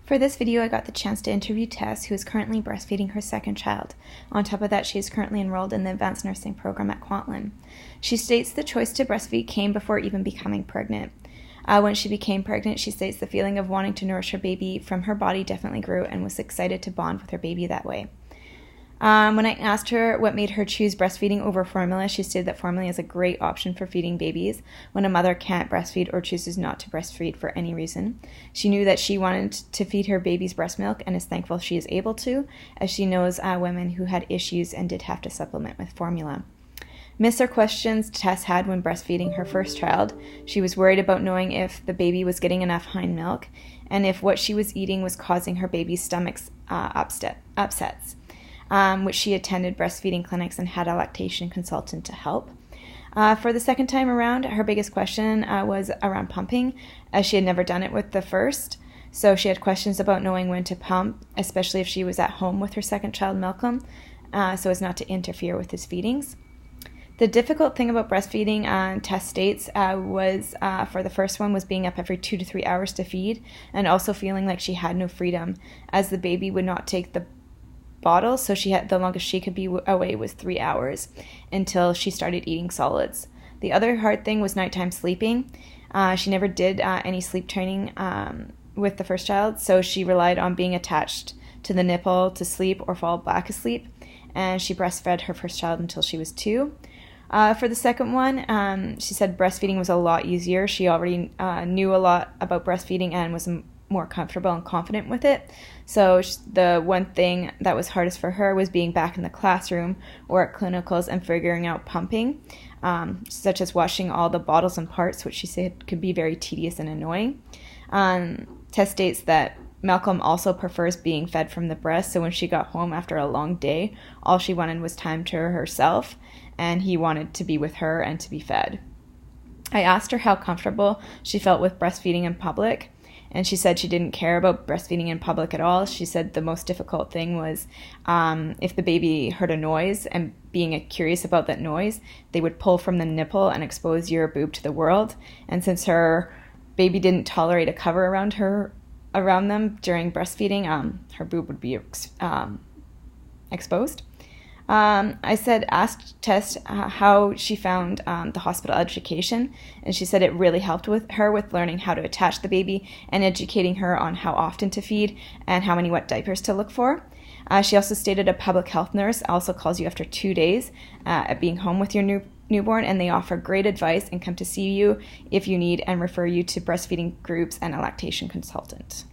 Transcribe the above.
For this video, I got the chance to interview Tess, who is currently breastfeeding her second child. On top of that, she is currently enrolled in the advanced nursing program at Kwantlen. She states the choice to breastfeed came before even becoming pregnant. When she became pregnant, she states the feeling of wanting to nourish her baby from her body definitely grew and was excited to bond with her baby that way. When I asked her what made her choose breastfeeding over formula, she stated that formula is a great option for feeding babies when a mother can't breastfeed or chooses not to breastfeed for any reason. She knew that she wanted to feed her baby's breast milk and is thankful she is able to, as she knows women who had issues and did have to supplement with formula. Myths or questions Tess had when breastfeeding her first child. She was worried about knowing if the baby was getting enough hind milk and if what she was eating was causing her baby's stomach's upsets. Which she attended breastfeeding clinics and had a lactation consultant to help. For the second time around, her biggest question was around pumping, as she had never done it with the first. So she had questions about knowing when to pump, especially if she was at home with her second child, Malcolm, so as not to interfere with his feedings. The difficult thing about breastfeeding, Tess states, was for the first one was being up every 2 to 3 hours to feed, and also feeling like she had no freedom, as the baby would not take the bottle, so the longest she could be away was 3 hours until she started eating solids. The other hard thing was nighttime sleeping. She never did any sleep training with the first child, so she relied on being attached to the nipple to sleep or fall back asleep, and she breastfed her first child until she was 2. For the second one, she said breastfeeding was a lot easier. She already knew a lot about breastfeeding and was more comfortable and confident with it. So the one thing that was hardest for her was being back in the classroom or at clinicals and figuring out pumping, such as washing all the bottles and parts, which she said could be very tedious and annoying. Tess states that Malcolm also prefers being fed from the breast, so when she got home after a long day, all she wanted was time to herself, and he wanted to be with her and to be fed. I asked her how comfortable she felt with breastfeeding in public, and she said she didn't care about breastfeeding in public at all. She said the most difficult thing was if the baby heard a noise, and being curious about that noise, they would pull from the nipple and expose your boob to the world. And since her baby didn't tolerate a cover around them during breastfeeding, her boob would be exposed. Asked Tess how she found the hospital education, and she said it really helped with learning how to attach the baby and educating her on how often to feed and how many wet diapers to look for. She also stated a public health nurse also calls you after 2 days at being home with your newborn, and they offer great advice and come to see you if you need and refer you to breastfeeding groups and a lactation consultant.